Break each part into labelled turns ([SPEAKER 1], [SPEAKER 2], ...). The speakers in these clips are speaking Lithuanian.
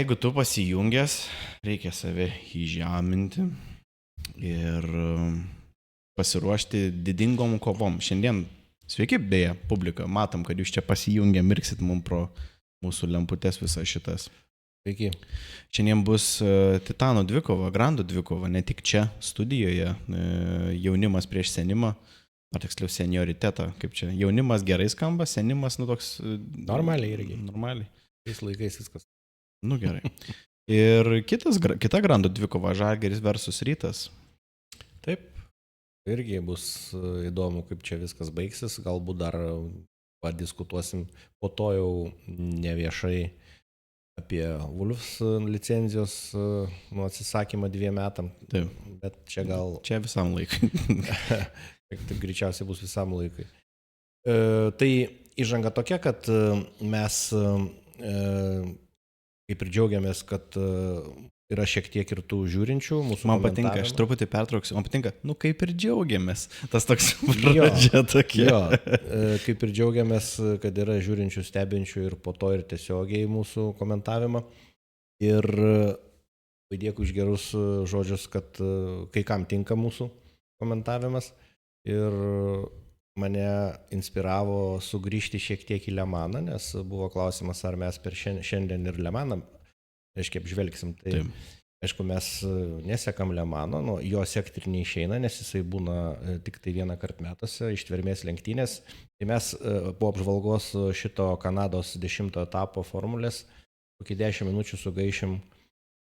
[SPEAKER 1] jeigu tu pasijungęs, reikia save įžeminti ir pasiruošti didingom kovom. Šiandien, sveiki beje, publika, matom, kad jūs čia pasijungę, mirksit mums pro mūsų lemputės visas šitas.
[SPEAKER 2] Sveiki.
[SPEAKER 1] Šiandien bus Titano dvikova, Grandų dvikova, ne tik čia studijoje, jaunimas prieš senimą, ar tiksliau senioritetą, kaip čia, jaunimas gerai skamba, senimas, nu toks...
[SPEAKER 2] Normaliai irgi.
[SPEAKER 1] Normaliai.
[SPEAKER 2] Tais laikais viskas.
[SPEAKER 1] Nu gerai. Ir kita Grandų dvikova, Žalgiris versus Rytas.
[SPEAKER 2] Taip, irgi bus įdomu, kaip čia viskas baigsis, galbūt dar padiskutuosim po to jau neviešai apie Wolves licenzijos atsisakymą 2 metam.
[SPEAKER 1] Taip.
[SPEAKER 2] Bet čia gal...
[SPEAKER 1] Čia visam laikui.
[SPEAKER 2] Taip greičiausiai bus visam laikui. Tai įžanga tokia, kad mes kaip ir džiaugiamės, kad yra šiek tiek ir tų žiūrinčių mūsų
[SPEAKER 1] Man patinka, aš truputį pertrauksiu, man patinka, nu kaip ir džiaugiamės. Tas toks pradžia tokia.
[SPEAKER 2] Jo, kaip ir džiaugiamės, kad yra žiūrinčių, stebinčių ir po to ir tiesiogiai mūsų komentavimą. Ir dėkui už gerus žodžius, kad kai kam tinka mūsų komentavimas. Ir mane inspiravo sugrįžti šiek tiek į Lemaną, nes buvo klausimas, ar mes per šiandien ir Lemaną, reiškia, apžvelgsim. Tai, taip. Aišku, mes nesekam Lemano, nu, jo sekti ir neišeina, nes jisai būna tik tai 1 kart metuose, ištvermės lenktynės. Tai mes po apžvalgos šito Kanados 10 etapo formulės kokį 10 minučių sugaišim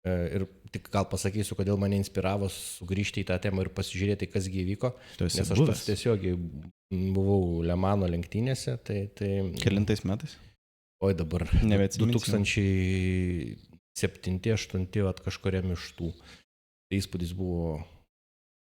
[SPEAKER 2] ir tik gal pasakysiu, kodėl mane inspiravo sugrįžti į tą temą ir pasižiūrėti, kasgi įvyko. Nes aš tiesiog buvau Lemano lenktynėse. Tai...
[SPEAKER 1] Kelintais metais?
[SPEAKER 2] Oi, dabar 2007-2008 kažkuriam iš tų. Tai įspūdis buvo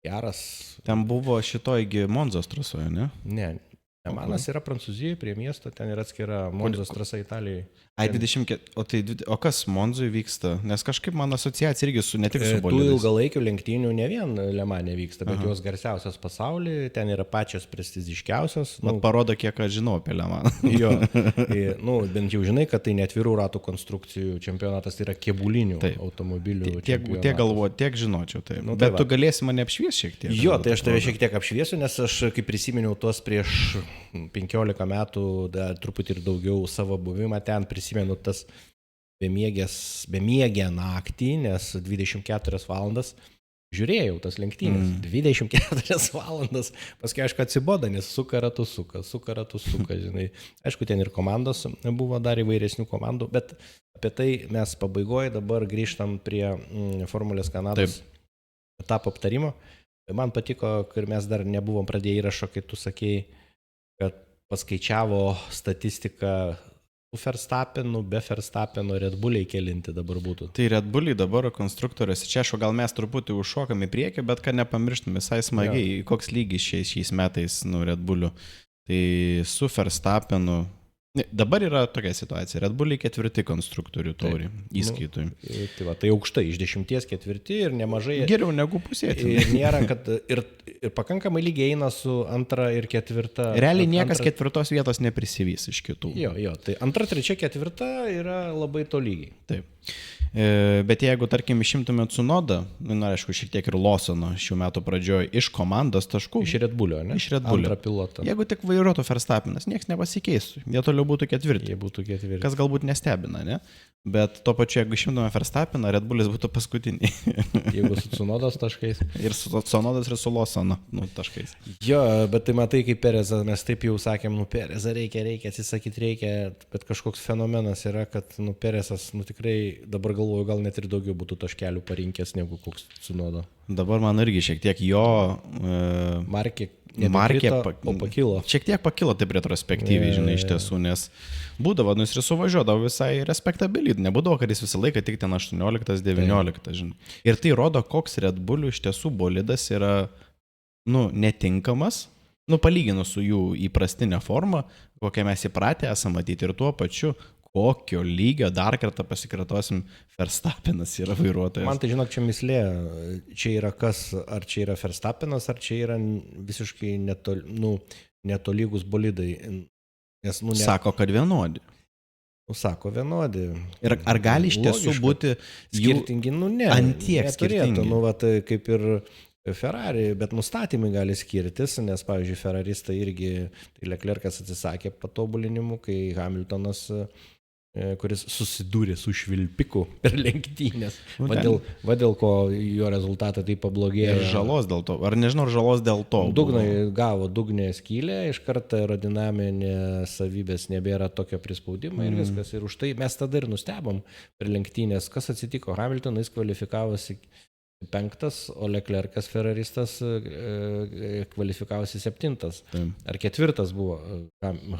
[SPEAKER 2] geras.
[SPEAKER 1] Ten buvo šitoigi Monzos trasoje, ne?
[SPEAKER 2] Ne. Lemanas yra Prancūzijoje, prie miesto, ten yra atskira Monzos trasa Italijoje.
[SPEAKER 1] Ai, 24, o kas Monzui vyksta? Nes kažkaip mano asociacija irgi ne tik su bolidais.
[SPEAKER 2] Tų ilgalaikių lenktynių ne vien Lemane vyksta, bet jos garsiausios pasaulyje, ten yra pačios prestižiškiausios.
[SPEAKER 1] Parodo, kiek aš žinau apie Lemaną.
[SPEAKER 2] Jo, bent jau žinai, kad tai ne atvirų ratų konstrukcijų čempionatas, tai yra kėbulinių automobilių čempionatas.
[SPEAKER 1] Tiek galvoju, tiek žinočiau. Bet tu galėsi mane apšviesti šiek tiek.
[SPEAKER 2] Jo, tai aš tave šiek tiek apšviesiu, nes aš kaip prisiminiau tuos prieš 15 metų, truputį ir daugiau savo buvimą ten, prisimenu tas bemiegę naktį, nes 24 valandas žiūrėjau tas lenktynės. 24 valandas, paskui aišku atsiboda, nes suka ratu suka, žinai. Aišku, ten ir komandos buvo, dar įvairesnių komandų, bet apie tai mes pabaigoje dabar grįžtam prie Formulės Kanados etapo aptarimo. Man patiko, kai mes dar nebuvom pradėję įrašo, kai tu sakėjai, kad paskaičiavo statistiką su Verstappenu, be Verstappeno, Red Bulliai kelinti dabar būtų.
[SPEAKER 1] Tai Red Bulliai dabar konstruktoriuose. Čia gal mes truputį užšokam į priekį, bet kad nepamirštum visai smagiai, koks lygis šiais metais Red Bullių. Tai su Verstappenu. Dabar yra tokia situacija. Red Bulliai 4 konstruktorių taurį įskaitui.
[SPEAKER 2] Tai aukštai, iš 10 4 ir nemažai.
[SPEAKER 1] Geriau negu pusėti.
[SPEAKER 2] Ir nėra, kad ir pakankamai lygiai eina su 2 ir 4.
[SPEAKER 1] Realiai niekas 4 vietos neprisivys iš kitų.
[SPEAKER 2] Jo, tai 2, 3, 4 yra labai tolygiai.
[SPEAKER 1] Taip. Bet jeigu, tarkim, išimtume Tsunodą, aišku, šiek tiek ir Lawsoną šių metų pradžioje iš komandos taškų.
[SPEAKER 2] Iš Red Bullio, ne?
[SPEAKER 1] Iš Red Bullio.
[SPEAKER 2] Antrą pilotą.
[SPEAKER 1] Jeigu tik vairuotų Verstappenas, niekas nepasikeistų. Jie toliau būtų 4. Kas galbūt nestebina, ne? Bet tuo pačiu, jeigu išimtume Verstappeną, Red Bullis būtų paskutiniai.
[SPEAKER 2] Jeigu su Tsunodos taškais.
[SPEAKER 1] Ir su Tsunodos ir su Lawsono taškais.
[SPEAKER 2] Jo, bet tai matai, kaip Perezą, mes taip jau sakėm, Perezą reikia atsisakyti, bet kažkoks fenomenas yra, kad Perezas, tikrai dabar galvoju, gal net ir daugiau būtų taškelių parinkęs negu koks Tsunodo.
[SPEAKER 1] Dabar man irgi šiek tiek jo
[SPEAKER 2] markė pakilo.
[SPEAKER 1] Šiek tiek pakilo taip retrospektyviai, žinai, iš tiesų, nes būdavo, jis ir suvažiuodavo visai respektabiliai, nebūdavo, kad jis visą laiką tik ten 18-19, žinai. Ir tai rodo, koks Red Bullių iš tiesų bolidas yra, netinkamas, palyginus su jų įprastinė forma, kokią mes įpratę esame matyti ir tuo pačiu, kokio lygio dar kartą pasikartosim, Verstappenas yra vairuotojas.
[SPEAKER 2] Man tai žinok, čia mislė, čia yra kas, ar čia yra Verstappenas, ar čia yra visiškai netolygus bolidai. Nes,
[SPEAKER 1] Sako, kad vienodi.
[SPEAKER 2] Sako vienodi.
[SPEAKER 1] Ir ar gali iš tiesų
[SPEAKER 2] Logiška.
[SPEAKER 1] būti
[SPEAKER 2] Skirtingi, ne.
[SPEAKER 1] antiek skirtingi?
[SPEAKER 2] Tai kaip ir Ferrari, bet nustatymai gali skirtis, nes, pavyzdžiui, Ferraristai irgi, tai Leclercas atsisakė patobulinimų, kai Hamiltonas, kuris susidūrė su švilpiku per lenktynės. Va dėl ko jo rezultatai taip pablogėjo.
[SPEAKER 1] Ir žalos dėl to. Ar nežinau, ar žalos dėl to.
[SPEAKER 2] Gavo dugnę skylę, iš karto aerodinaminės savybės nebėra tokio prispaudimo ir viskas. Ir už tai mes tada ir nustebom per lenktynės. Kas atsitiko? Hamiltonas kvalifikavosi 5, o Leclercas Ferraristas kvalifikavosi 7. Ar 4 buvo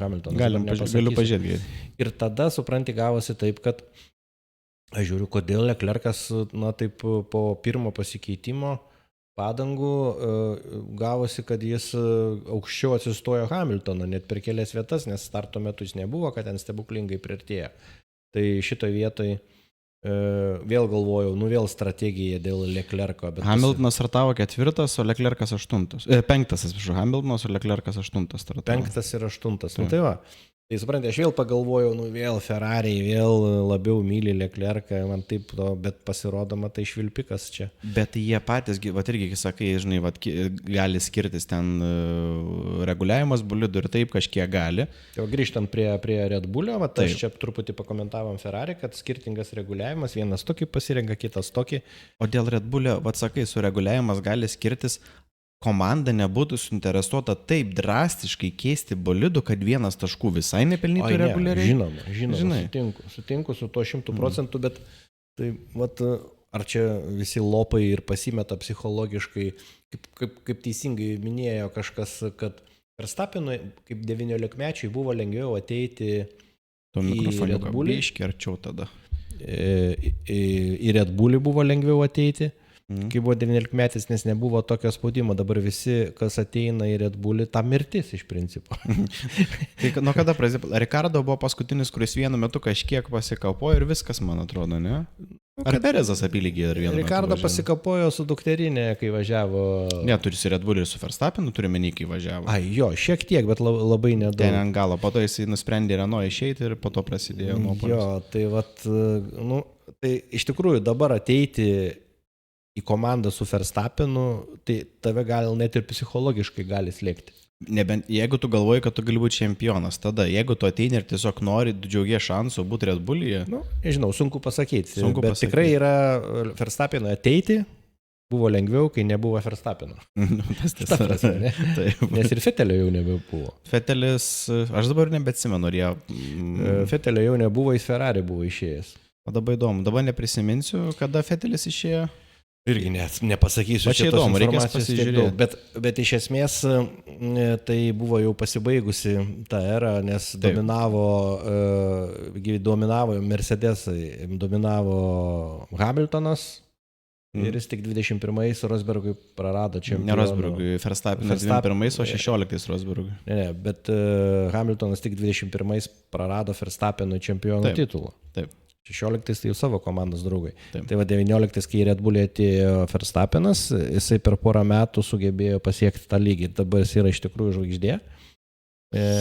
[SPEAKER 2] Hamiltonas.
[SPEAKER 1] Galiu pažiūrėti.
[SPEAKER 2] Ir tada, supranti, gavosi taip, kad aš žiūriu, kodėl Leclercas, taip po pirmo pasikeitimo padangų gavosi, kad jis aukščiau atsistojo Hamiltoną, net per kelias vietas, nes starto metu jis nebuvo, kad ten stebuklingai priartėjo. Tai šitoje vietoje vėl galvojau, vėl strategija dėl Leclerco.
[SPEAKER 1] Hamiltonas startavo 4, o Leclercas 8. 5, atsiprašau, Hamiltonas, o Leclercas 8 startavo.
[SPEAKER 2] 5 ir 8. Tai va. Tai suprantate, aš vėl pagalvojau, vėl Ferrari, vėl labiau myli Leclercą, man taip, bet pasirodoma tai švilpikas čia.
[SPEAKER 1] Bet jie patys, irgi, sakai, žinai, gali skirtis ten reguliavimas bolidų ir taip kažkiek gali.
[SPEAKER 2] Jau grįžtant prie Red Bullio, aš čia truputį pakomentavom Ferrari, kad skirtingas reguliavimas, vienas tokį pasirenka, kitas tokį.
[SPEAKER 1] O dėl Red Bullio, sakai, su reguliavimas gali skirtis. Komanda nebūtų suinteresuota taip drastiškai keisti bolidų, kad 1 taškų visai nepelnytų reguliariai.
[SPEAKER 2] Žinoma, sutinku su to 100%, bet tai, ar čia visi lopai ir pasimeta psichologiškai, kaip teisingai minėjo kažkas, kad Verstappenui kaip 19-mečiai buvo lengviau ateiti į Red Bullį.
[SPEAKER 1] Iškerčiau tada.
[SPEAKER 2] Į Red Bullį buvo lengviau ateiti. Kai buvo 19-metis, nes nebuvo tokio spaudimo, dabar visi, kas ateina į Red Bullį, ta mirtis iš principo.
[SPEAKER 1] Tai nuo kada prasidėjo? Ricardo buvo paskutinis, kuris vienu metu kažkiek pasikapojo ir viskas, man atrodo, ne? Ar Perezas apylygiai ir vienu
[SPEAKER 2] Ricardo
[SPEAKER 1] metu važiavo?
[SPEAKER 2] pasikapojo su dukterinė, kai važiavo.
[SPEAKER 1] Ne, turi su Red Bullį ir su Verstappenu, turi menį, kai važiavo.
[SPEAKER 2] Jo, šiek tiek, bet labai nedaug.
[SPEAKER 1] Ten ant galo, po to jisai nusprendė Renault išeiti ir po to prasidėjo nuopuolis.
[SPEAKER 2] Jo, tai tai iš tikrųjų dabar ateiti į komandą su Verstappenu, tai tave gal net ir psichologiškai gali slėgti.
[SPEAKER 1] Nebent jeigu tu galvoji, kad tu gali būti čempionas, tada jeigu tu ateini ir tiesiog nori džiaugies šansų būti Red Bullyje.
[SPEAKER 2] Nežinau, sunku pasakyti. Bet tikrai yra Verstappenui ateiti, buvo lengviau, kai nebuvo Verstappeno. Nes ir Vettelio jau nebebuvo.
[SPEAKER 1] Vettelis, aš dabar nebeatsimenu, ar jie...
[SPEAKER 2] Vettelio jau nebuvo, jis Ferrari buvo išėjęs.
[SPEAKER 1] O dabar įdomu, dabar neprisiminsiu, kada Vettelis išėjo.
[SPEAKER 2] Irgi nepasakysiu,
[SPEAKER 1] čia įdomu, reikės pasižiūrėti.
[SPEAKER 2] Bet iš esmės tai buvo jau pasibaigusi ta era, nes dominavo Mercedesai, dominavo Hamiltonas ir jis tik 21-ais Rosbergui prarado čempioną.
[SPEAKER 1] Ne Rosbergui, Verstappenas 21-ais, o 16-ais Rosbergui.
[SPEAKER 2] Ne, bet Hamiltonas tik 21-ais prarado Verstappenui čempionų titulą.
[SPEAKER 1] Taip.
[SPEAKER 2] 16 tai jau savo komandos draugai.
[SPEAKER 1] Taip.
[SPEAKER 2] Tai va 19, kai Red Bull atėjo Verstappenas, jisai per porą metų sugebėjo pasiekti tą lygį. Dabar jis yra iš tikrųjų žvaigždė.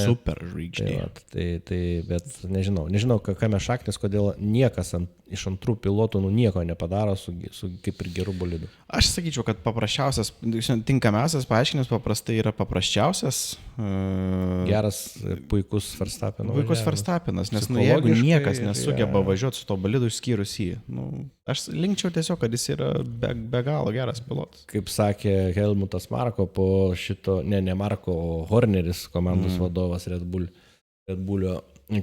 [SPEAKER 1] Super žvaigždė.
[SPEAKER 2] Tai bet nežinau, kame šaknis, kodėl niekas iš antrų pilotų nieko nepadaro su kaip ir geru bolidu.
[SPEAKER 1] Aš sakyčiau, kad paprasčiausias, tinkamiausias paaiškinimas paprastai yra paprasčiausias.
[SPEAKER 2] Geras, puikus Verstappenas.
[SPEAKER 1] Puikus Verstappenas, nes jeigu niekas nesugeba važiuoti su to bolidu išskyrus jį, aš linkčiau tiesiog, kad jis yra be galo geras pilotas.
[SPEAKER 2] Kaip sakė Helmutas Marko po šito, ne Marko, o Horneris, komandos vadovas Red Bullio,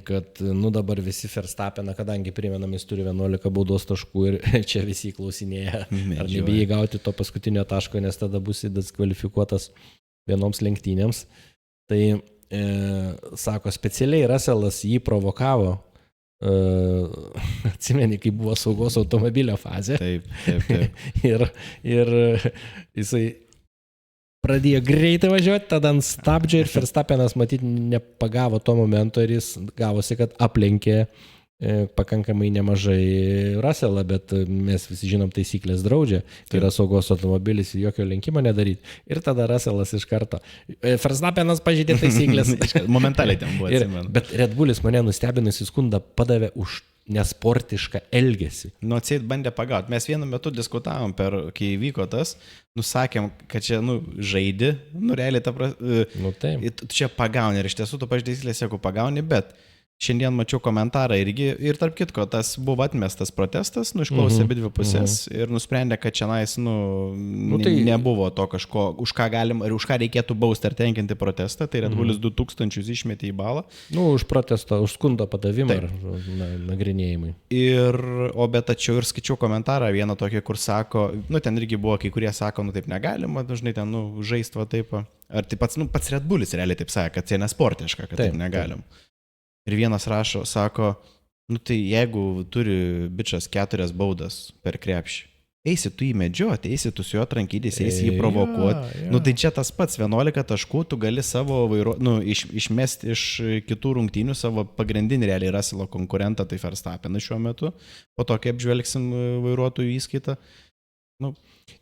[SPEAKER 2] kad dabar visi Verstappeną, kadangi primenam, jis turi 11 baudos taškų ir čia visi klausinėja, ar nebijai gauti to paskutinio taško, nes tada bus diskvalifikuotas vienoms lenktynėms. Tai, sako, specialiai Russellas jį provokavo, atsimeni, kai buvo saugos automobilio fazė.
[SPEAKER 1] Taip.
[SPEAKER 2] ir jisai pradėjo greitai važiuoti, tada ant stabdžio ir Verstappenas, matyt, nepagavo to momento ir jis gavosi, kad aplenkė pakankamai nemažai Russellą, bet mes visi žinom taisyklės draudžia, tai yra saugos automobilis ir jokio lenkimo nedaryti. Ir tada Russellas iš karto. Verstappenas pažeidė taisyklės.
[SPEAKER 1] Momentaliai ten buvo, atsimenu.
[SPEAKER 2] Bet Red Bullis mane nustebinusi skundą padavė už nesportišką elgesį.
[SPEAKER 1] Nu, atseit bandė pagauti. Mes vienu metu diskutavom, kai įvyko tas, nusakėm, kad čia, žaidi, realiai tu čia pagauni ir iš tiesų tu pažydėsilės, jeigu pagauni, bet šiandien mačiau komentarą irgi ir tarp kitko, tas buvo atmestas protestas, išklausė abi dvi pusės ir nusprendė, kad čianais, tai nebuvo to kažko, už ką galim, ar už ką reikėtų bausti ar tenkinti protestą, tai Red Bullis 2000 išmetė į balą.
[SPEAKER 2] Už protestą, už skundo padavimą ar nagrinėjimai.
[SPEAKER 1] Bet tačiau ir skaičiau komentarą vieną tokį, kur sako, ten irgi buvo, kai kurie sako, taip negalima, dažnai ten, žaistva taip. Ar tai pats Red Bullis realiai taip sakė, kad tai nesportiška, kad taip negalim. Ir vienas rašo, sako, tai jeigu turi bičas 4 baudas per krepšį, eisi tu jį medžioti, eisi tu su juo trankytis, eisi jį provokuoti. Tai čia tas pats 11 taškų, tu gali savo išmesti iš kitų rungtynių savo pagrindinį realiai Russelo konkurentą, tai Verstappeną šiuo metu, po to, kai apžvelgsim vairuotojų įskaitą.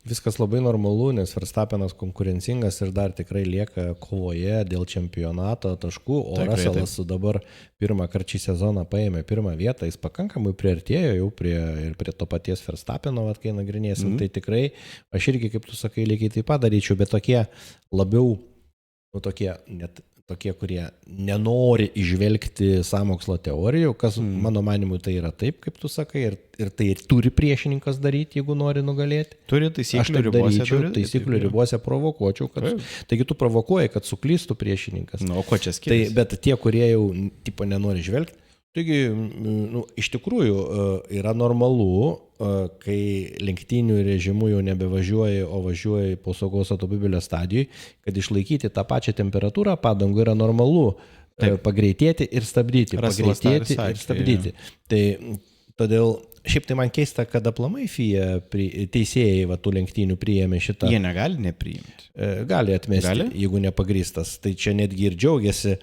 [SPEAKER 2] Viskas labai normalu, nes Verstappenas konkurencingas ir dar tikrai lieka kovoje dėl čempionato taškų, o Russellas dabar pirmą kartą šį sezoną paėmė 1 vietą, jis pakankamai priartėjo jau prie to paties Verstappeno, kai nagrinėsim, tai tikrai aš irgi, kaip tu sakai, lygiai taip pat daryčiau, bet tokie labiau, tokie, kurie nenori išvelgti sąmokslo teorijų, kas mano manimu tai yra taip, kaip tu sakai, ir tai turi priešininkas daryti, jeigu nori nugalėti.
[SPEAKER 1] Turi taisyklių ribose.
[SPEAKER 2] Taisyklių ribose provokuočiau, taigi tu provokuoji, kad suklystų priešininkas.
[SPEAKER 1] O ko čia skiriasi?
[SPEAKER 2] Bet tie, kurie jau nenori žvelgti, taigi iš tikrųjų yra normalu, kai lenktynių režimu jau nebevažiuoji, o važiuoji po saugos automobilio stadijai, kad išlaikyti tą pačią temperatūrą padangų yra normalu pagreitėti ir stabdyti. Tai todėl, šiaip tai man keista, kad aplamai FIA teisėjai tų lenktynių priėmė šitą.
[SPEAKER 1] Jie negali nepriimti.
[SPEAKER 2] Gali atmesti, jeigu nepagrįstas. Tai čia netgi ir džiaugiasi,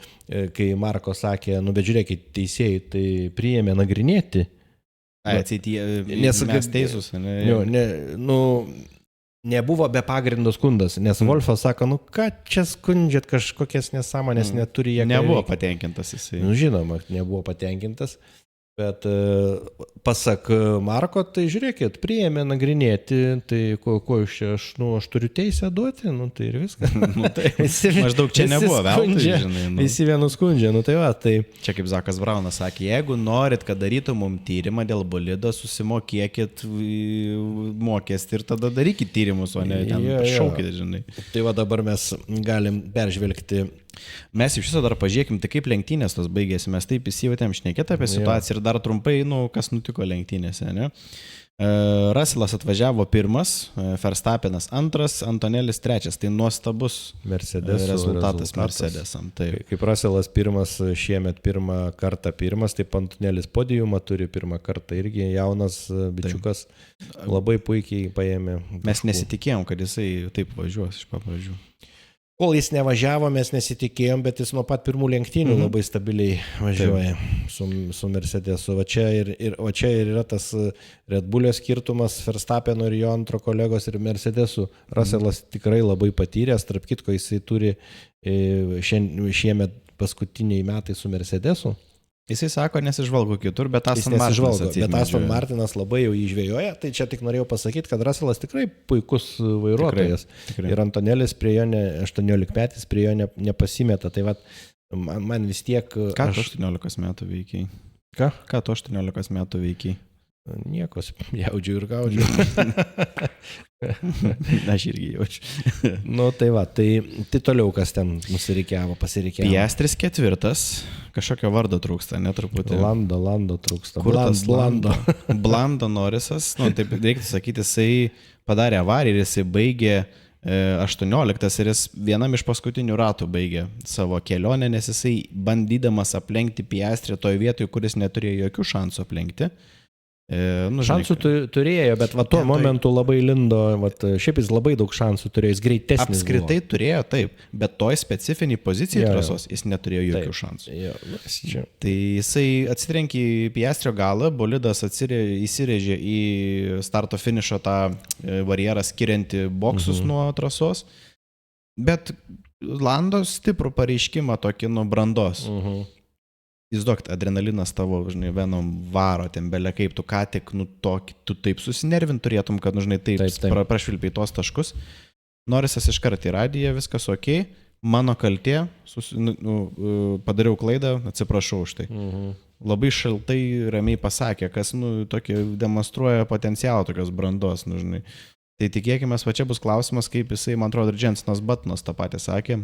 [SPEAKER 2] kai Marko sakė, bet žiūrėkit, teisėjai tai priėmė nagrinėti.
[SPEAKER 1] Nes mes teisus,
[SPEAKER 2] nebuvo be pagrindo skundas, nes Wolfas sako, ką čia skundžiat, kažkokias nesąmonės neturi jie.
[SPEAKER 1] Nebuvo patenkintas jisai.
[SPEAKER 2] Žinoma, nebuvo patenkintas. Bet pasak Marko, tai žiūrėkit, priėmė nagrinėti, tai ko iš čia, aš turiu teisę duoti, tai ir viskas.
[SPEAKER 1] Maždaug čia nebuvo veltui, žinai.
[SPEAKER 2] Visi vienu skundžia, tai.
[SPEAKER 1] Čia kaip Zakas Braunas sakė, jeigu norit, kad darytų mum tyrimą dėl bolido, susimokėkit mokestį ir tada darykit tyrimus, o ne ten šaukite, žinai.
[SPEAKER 2] Tai va dabar mes galim peržvelgti.
[SPEAKER 1] Mes iš viso dar pažiūrėkim, tai kaip lenktynės tos baigėsi, mes taip įsijautėm šnekėti apie situaciją ir dar trumpai, kas nutiko lenktynėse, ne? Russellas atvažiavo 1, Verstappenas 2, Antonelis 3, tai nuostabus rezultatas Mercedesam.
[SPEAKER 2] Kaip Russellas 1 šiemet 1 kartą 1, taip Antonelis podiumą turi 1 kartą irgi jaunas bičiukas, labai puikiai paėmė.
[SPEAKER 1] Mes nesitikėjom, kad jisai taip važiuos iš pat pradžių.
[SPEAKER 2] Kol jis nevažiavo, mes nesitikėjom, bet jis nuo pat pirmų lenktynių labai stabiliai važiuoja su Mercedesu. O čia ir yra tas Red Bullio skirtumas Verstappeno ir jo antro kolegos ir Mercedesu. Russellas tikrai labai patyręs, tarp kitko jisai turi šiemet paskutiniai metai su Mercedesu.
[SPEAKER 1] Jisai sako, nesižvalgo kitur, bet Aston
[SPEAKER 2] Martinas labai jau jį žvejoja, tai čia tik norėjau pasakyti, kad Russellas tikrai puikus vairuotojas. Tikrai. Ir Antonelis prie jo 18-metis prie jo nepasimeta, tai vat, man vis tiek...
[SPEAKER 1] Ką tu 18 metų veikiai? Ką tu 18 metų veikiai?
[SPEAKER 2] Nieko, jaudžiu ir gaudžiu.
[SPEAKER 1] Aš irgi jaučiu.
[SPEAKER 2] Tai va, tai toliau kas ten pasireikėjo.
[SPEAKER 1] Piastris 4, kažkokio vardo trūksta, netruputį.
[SPEAKER 2] Lando trūksta.
[SPEAKER 1] Kur tas Lando? Blando Norrisas, taip reiktų sakyti, jisai padarė avariją ir jisai baigė 18 ir jis vienam iš paskutinių ratų baigė savo kelionę, nes jisai bandydamas aplenkti Piastrį toje vietoje, kuris neturėjo jokių šansų aplenkti,
[SPEAKER 2] Šansų turėjo, bet tuo momentu labai lindo, šiaip jis labai daug šansų turėjo, jis greitesnis.
[SPEAKER 1] Apskritai turėjo, taip, bet toj specifiniai pozicijai trasos jis neturėjo jokių šansų. Tai jisai atsitrenkė į Piastrio galą, bolidas įsirėžė į starto finišo tą barjerą skiriantį boksus nuo trasos, bet Lando stiprų pareiškimą tokį nuo brandos. Įsivaizduok, adrenalinas tavo, žinai, venom varo, ten belia kaip tu ką tik, tu taip susinervint turėtum, kad, žinai, taip. Prašvilpiai tos taškus. Norisas iškart į radiją, viskas ok, mano kaltė, padariau klaidą, atsiprašau už tai. Labai šaltai, ramiai pasakė, kas, tokį demonstruoja potencialą tokios brandos, žinai. Tai tikėkime, va čia bus klausimas, kaip jisai, man atrodo, ir Jensonas Buttonas tą patį sakė.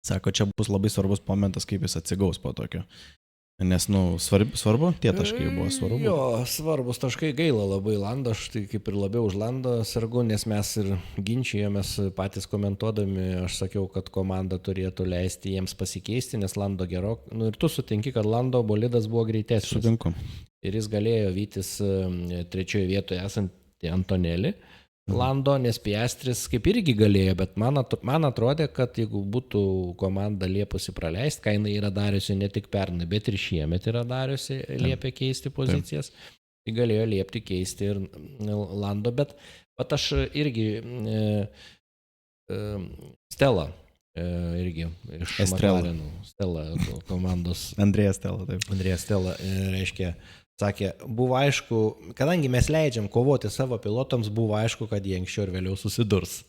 [SPEAKER 1] Sako, čia bus labai svarbus momentas, kaip jis atsigaus po tokio. Nes, svarbu, tie taškai buvo svarbu.
[SPEAKER 2] Jo, svarbus taškai, gaila labai Lando, aš tai kaip ir labiau už Lando sergu, nes mes ir ginčijomės patys komentuodami, aš sakiau, kad komanda turėtų leisti jiems pasikeisti, nes Lando gerok, ir tu sutinki, kad Lando bolidas buvo greitesnis.
[SPEAKER 1] Sutinku.
[SPEAKER 2] Ir jis galėjo vytis trečioje vietoje esantį Antonelį. Lando, nes Piastris kaip irgi galėjo, bet man atrodė, kad jeigu būtų komanda liepusi praleisti, ką jinai yra dariusi ne tik pernai, bet ir šiemet yra dariusi, liepė keisti pozicijas, tai galėjo liepti keisti ir Lando, bet aš irgi Stella irgi iš McLarenų, Stella komandos.
[SPEAKER 1] Andrėja Stella, taip.
[SPEAKER 2] Andrėja Stella, reiškia, sakė, buvo aišku, kadangi mes leidžiam kovoti savo pilotams, buvo aišku, kad jie anksčiau ir vėliau susidurs.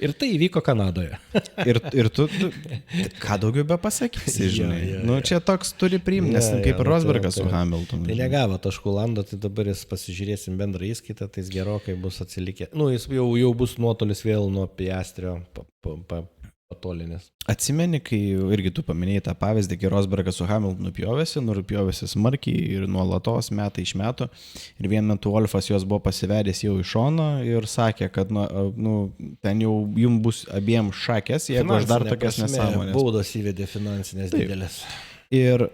[SPEAKER 2] Ir tai įvyko Kanadoje.
[SPEAKER 1] ir tu ką daugiau be pasakysi, žinai. Čia toks turi priimti, nes kaip ir Rosbergas su Hamiltonu.
[SPEAKER 2] Tai negavo taškų Lando, tai dabar jis pasižiūrėsim bendrą įskaitą, tai jis gerokai bus atsilikę. Jis jau bus nuotolis vėl nuo Piastrio patolinės.
[SPEAKER 1] Atsimeni, kai irgi tu paminėjai tą pavyzdį, kai Rosbergas su Hamiltonu pjovėsi smarkiai ir nuolatos metai iš metų. Ir vienu metu Wolfas jos buvo pasivedęs jau iš šono ir sakė, kad ten jau jums bus abiem šakės, jeigu aš dar tokias nesąmonės.
[SPEAKER 2] Baudos įvedė finansinės didelės.
[SPEAKER 1] Ir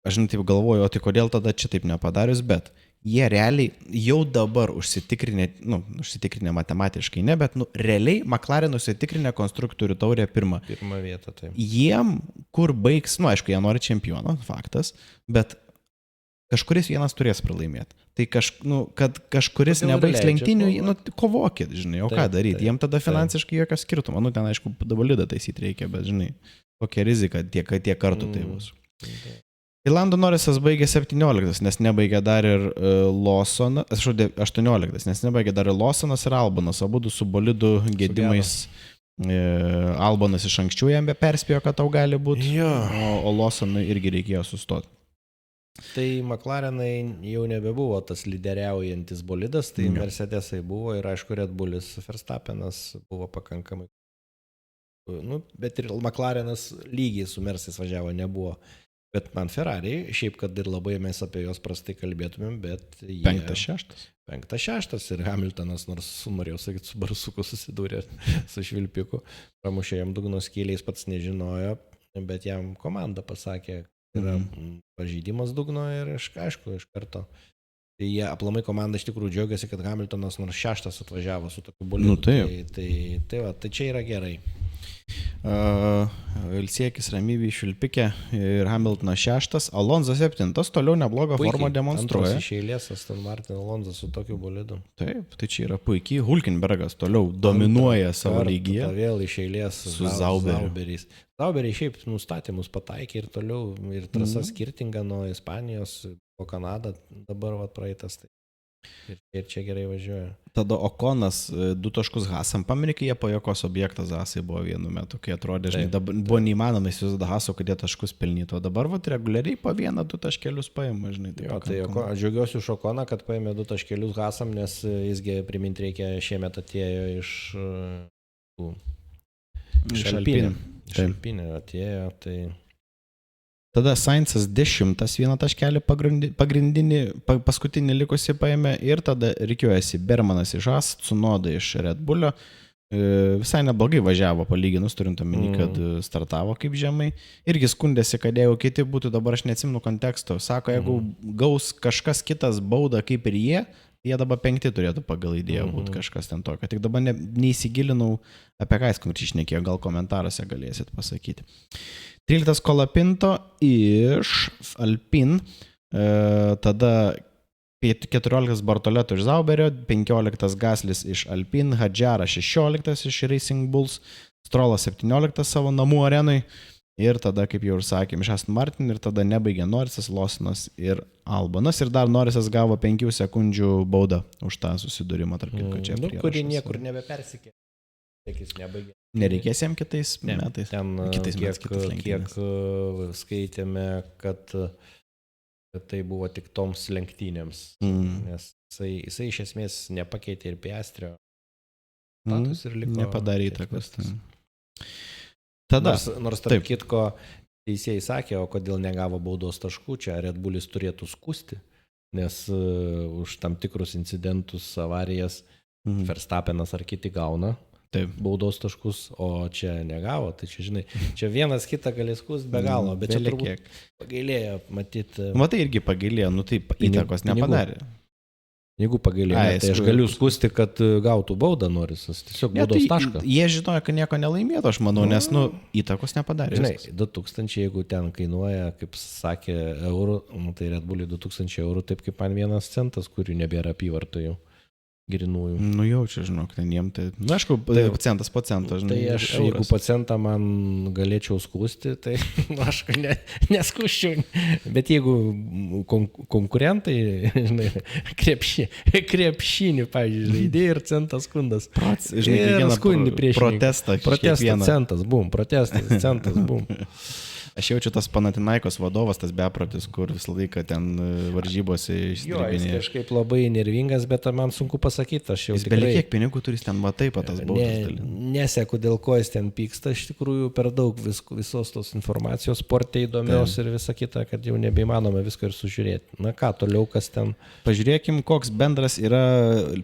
[SPEAKER 1] aš taip galvoju, o tai kodėl tada čia taip nepadarius, bet jie realiai jau dabar užsitikrinę matematiškai ne, bet realiai McLaren užsitikrinę konstruktorių taurę pirmą
[SPEAKER 2] vietą. Tai.
[SPEAKER 1] Jiem, kur baigs, aišku, jie nori čempiono, faktas, bet kažkuris vienas turės pralaimėti. Tai kad kažkuris nebaigs lenktynių, kovokit, žinai, o ką daryti, jiem tada finansiškai jokio skirtumo, ten aišku, bolidą taisyti reikia, bet žinai, kokia rizika tiek kartų tai bus. Lando Norrisas baigė 17, nes nebaigė dar ir Lawsonas, 18, nes nebaigė dar ir Lawsonas ir Albonas, abudu su bolidų gedimais. Albonas iš anksčiau jam perspėjo, kad tau gali būti, o Lawsonui irgi reikėjo sustoti.
[SPEAKER 2] Tai McLarenai jau nebebuvo tas lyderiaujantis bolidas, tai Mercedesai buvo ir aišku Red Bullis Verstappenas buvo pakankamai. Bet ir McLarenas lygiai su Mercedes važiavo nebuvo. Bet man Ferrari, šiaip kad ir labai mes apie juos prastai kalbėtumėm, bet jie... 5-6 ir Hamiltonas, nors norėjau sakyti, su barsuku susidūrė su švilpiku, pramušė jam dugno skyliais, pats nežinojo, bet jam komanda pasakė, yra pažeidimas dugno ir aišku, iš karto. Tai jie aplamai komanda iš tikrųjų džiaugiasi, kad Hamiltonas nors 6 atvažiavo su tokiu bolidu. Tai čia yra gerai.
[SPEAKER 1] Ilsiekis ramybė švilpikė ir Hamiltonas 6, Alonso 7, toliau neblogą formą demonstruoja.
[SPEAKER 2] Antras iš eilės Aston Martin Alonso su tokiu bolidu.
[SPEAKER 1] Taip, tai čia yra puikiai. Hulkenbergas toliau dominuoja savo lygyje.
[SPEAKER 2] Vėl iš eilės
[SPEAKER 1] su Zauberiais.
[SPEAKER 2] Zauberiai šiaip nustatymus pataikė ir toliau, ir trasa skirtinga nuo Ispanijos po Kanadą, dabar praeitas. Ir čia gerai važiuoja.
[SPEAKER 1] Tada Okonas 2 taškus Hasam, paminikai, jie pajokos objektas Hasai buvo vienu metu, kai atrodė, žinai, buvo neįmanoma įsivaizduoti Haso, kad jie taškus pelnytų, o dabar reguliariai po 1-2 taškelius paima, žinai.
[SPEAKER 2] Aš džiaugiuosi už Okoną, kad paėmė 2 taškelius Hasam, nes jisgi priminti reikia šiemet atėjo iš Alpinė atėjo, tai...
[SPEAKER 1] Tada Sainzas 10, 1 taškelį paskutinį likusi paėmė ir tada rikiuojasi Bermanas iš Haas, Tsunoda iš Red Bullio, visai neblogai važiavo palyginus, turint omeny, kad startavo kaip žemai. Irgi skundėsi, kad jeigu kiti būtų, dabar aš neatsimenu konteksto, sako, jeigu gaus kažkas kitas baudą kaip ir jie dabar 5 turėtų pagal idėją būti kažkas ten tokio. Tik dabar neįsigilinau, apie ką jis konkrečiai šnekėjo, gal komentaruose galėsit pasakyti. 13 Kolapinto iš Alpine, tada 14 Bartoleto iš Zauberio, 15 Gaslis iš Alpine, Hadžara 16 iš Racing Bulls, Strolas 17 savo namų arenui ir tada, kaip jau ir sakėm, iš Aston Martin ir tada nebaigė Norrisas, Lawsonas ir Albonas ir dar Norrisas gavo 5 sekundžių baudą už tą susidūrimą tarp kitko čia.
[SPEAKER 2] Kuri niekur nebepersikė. Tiek jis nebaigė.
[SPEAKER 1] Nereikės jam kitais metais.
[SPEAKER 2] Ten kiek skaitėme, kad tai buvo tik toms lenktynėms, nes jisai iš esmės nepakeitė ir Piastrio status ir liko.
[SPEAKER 1] Nepadarė įtakos. Tada.
[SPEAKER 2] Nors tarp kitko teisėjai sakė, o kodėl negavo baudos taškų, čia Red Bullis turėtų skusti, nes už tam tikrus incidentus, avarijas Verstappenas ar kiti gauna. Taip. Baudos taškus, o čia negavo, tai čia, žinai, čia vienas kitą galės skust be galo, bet čia turbūt pagailėjo, matyti.
[SPEAKER 1] Matai, irgi pagailėjo, taip įtakos nepadarė.
[SPEAKER 2] Jeigu pagailėjo, tai aš galiu skusti, kad gautų baudą Norrisas, tiesiog baudos tašką.
[SPEAKER 1] Jie žinojo, kad nieko nelaimėtų, aš manau, nes, įtakos nepadarė.
[SPEAKER 2] Žinai, 2000, jeigu ten kainuoja, kaip sakė, eurų, tai Red Bulli 2000 eurų, taip kaip man 1 centas, kurių nebėra apyvartojų. Grinųjų.
[SPEAKER 1] Jaučiu, žinok, ten jiem tai... aišku, centas po cento, žinai.
[SPEAKER 2] Tai aš, jeigu po centą man galėčiau skūsti, tai aš neskuščiau. Bet jeigu konkurentai, žinai, krepšinį, pavyzdžiui, žaidėjai ir centas skundas.
[SPEAKER 1] Žinai,
[SPEAKER 2] skundi prieš
[SPEAKER 1] protestą.
[SPEAKER 2] Protestas, centas, bum, protestas, centas, bum.
[SPEAKER 1] Aš jaučiu tas Panathinaikos vadovas, tas beprotis, kur visą laiką ten varžybose išstribinėja.
[SPEAKER 2] Jo, jis kažkaip labai nervingas, bet man sunku pasakyti, aš jau
[SPEAKER 1] jis tikrai... Jis kiek pinigų turi, ten matai patas baudas.
[SPEAKER 2] Neseku, dėl ko jis ten pyksta, iš tikrųjų per daug visos tos informacijos sporte įdomios ir visa kita, kad jau nebeįmanoma viską ir sužiūrėti. Na ką, toliau kas ten?
[SPEAKER 1] Pažiūrėkim, koks bendras yra